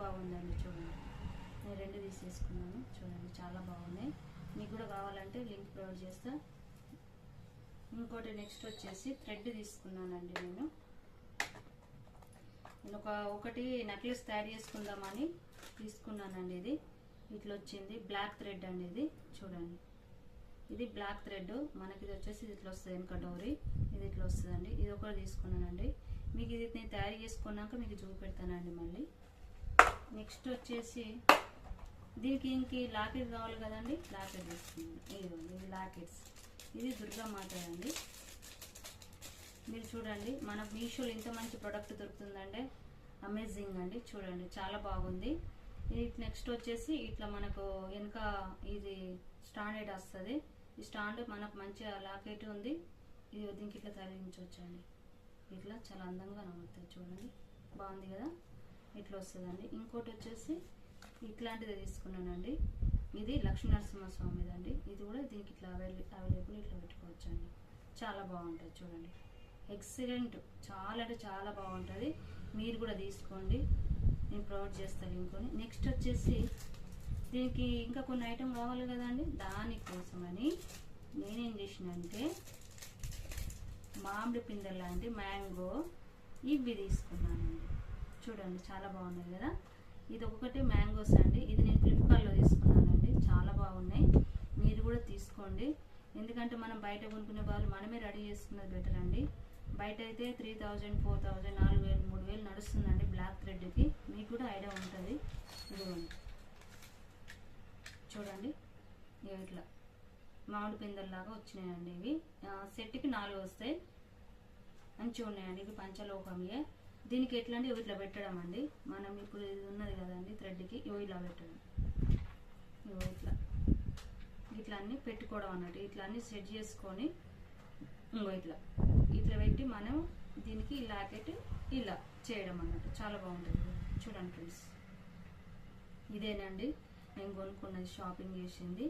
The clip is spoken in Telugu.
బాగుందండి. చూడండి, నేను 2 తీసేసుకున్నాను. చూడండి, చాలా బాగున్నాయి. మీకు కూడా కావాలంటే లింక్ ప్రొవైడ్ చేస్తా. ఇంకోటి నెక్స్ట్ వచ్చేసి థ్రెడ్ తీసుకున్నానండి. నేను ఒకటి నెక్లెస్ తయారు చేసుకుందామని తీసుకున్నానండి. ఇది ఇట్లా వచ్చింది, బ్లాక్ థ్రెడ్ అండి. ఇది చూడండి, ఇది బ్లాక్ థ్రెడ్. మనకి ఇది వచ్చేసి ఇట్లా వస్తుంది, వెనక డోరీ ఇది ఇట్లా వస్తుందండి. ఇది ఒకటి తీసుకున్నానండి. మీకు ఇది నేను తయారు చేసుకున్నాక మీకు చూపెడతానండి మళ్ళీ. నెక్స్ట్ వచ్చేసి దీనికి ఇంక లాకెట్ కావాలి కదండి, లాకెట్ తీసుకున్నాను. ఇది లాకెట్స్, ఇది దుర్గామాత అండి. మీరు చూడండి, మన మీషోలో ఇంత మంచి ప్రోడక్ట్ దొరుకుతుందండి, అమేజింగ్ అండి. చూడండి, చాలా బాగుంది. ఇది నెక్స్ట్ వచ్చేసి ఇట్లా మనకు వెనక ఇది స్టాండర్డ్ వస్తుంది. ఈ స్టాండ్ మనకు మంచిగా లాకెట్ ఉంది. ఇది దీనికి ఇట్లా తరలించవచ్చండి. ఇట్లా చాలా అందంగా నమ్ముతుంది. చూడండి, బాగుంది కదా, ఇట్లా వస్తుందండి. ఇంకోటి వచ్చేసి ఇట్లాంటిది తీసుకున్నానండి. ఇది లక్ష్మీ నరసింహస్వామిది అండి. ఇది కూడా దీనికి ఇట్లా అవైలబుల్ ఇట్లా పెట్టుకోవచ్చు అండి. చాలా బాగుంటుంది. చూడండి, ఎక్సలెంట్, చాలా అంటే చాలా బాగుంటుంది. మీరు కూడా తీసుకోండి, నేను ప్రొవైడ్ చేస్తాను లింక్ని. నెక్స్ట్ వచ్చేసి దీనికి ఇంకా కొన్ని ఐటమ్ కావాలి కదండి, దానికోసమని నేనేం చేసినంటే మామిడి పిందె లాంటి మ్యాంగో ఇవి తీసుకున్నానండి. చూడండి, చాలా బాగున్నాయి కదా. ఇది ఒకటి మ్యాంగోస్ అండి. ఇది నేను ఫ్లిప్కార్ట్లో తీసుకున్నానండి. చాలా బాగున్నాయి, మీరు కూడా తీసుకోండి. ఎందుకంటే మనం బయట కొనుక్కునే వాళ్ళు మనమే రెడీ చేసుకున్నది బెటర్ అండి. బయట అయితే 3000, 4000, 4000, 3000 నడుస్తుందండి బ్లాక్ థ్రెడ్కి. మీకు కూడా ఐడియా ఉంటుంది. ఇదిగోండి, చూడండి, ఇట్లా మామిడి పిందెల్లాగా వచ్చినాయండి. ఇవి సెట్కి 4 వస్తాయి, మంచిగా ఉన్నాయండి. ఇవి పంచలోకమియే. దీనికి ఎట్లా అంటే ఇట్లా పెట్టడం అండి. మనం ఇప్పుడు ఇది ఉన్నది కదండి థ్రెడ్కి, ఇలా పెట్టడం, ఇట్లా అన్నీ పెట్టుకోవడం అన్నట్టు. ఇట్లా అన్నీ సెట్ చేసుకొని ఇట్లా పెట్టి మనం దీనికి లాకెట్ ఇలా చేయడం అన్నట్టు. చాలా బాగుంటుంది. చూడండి ఫ్రెండ్స్, ఇదేనండి నేను కొనుక్కున్నది, షాపింగ్ చేసింది.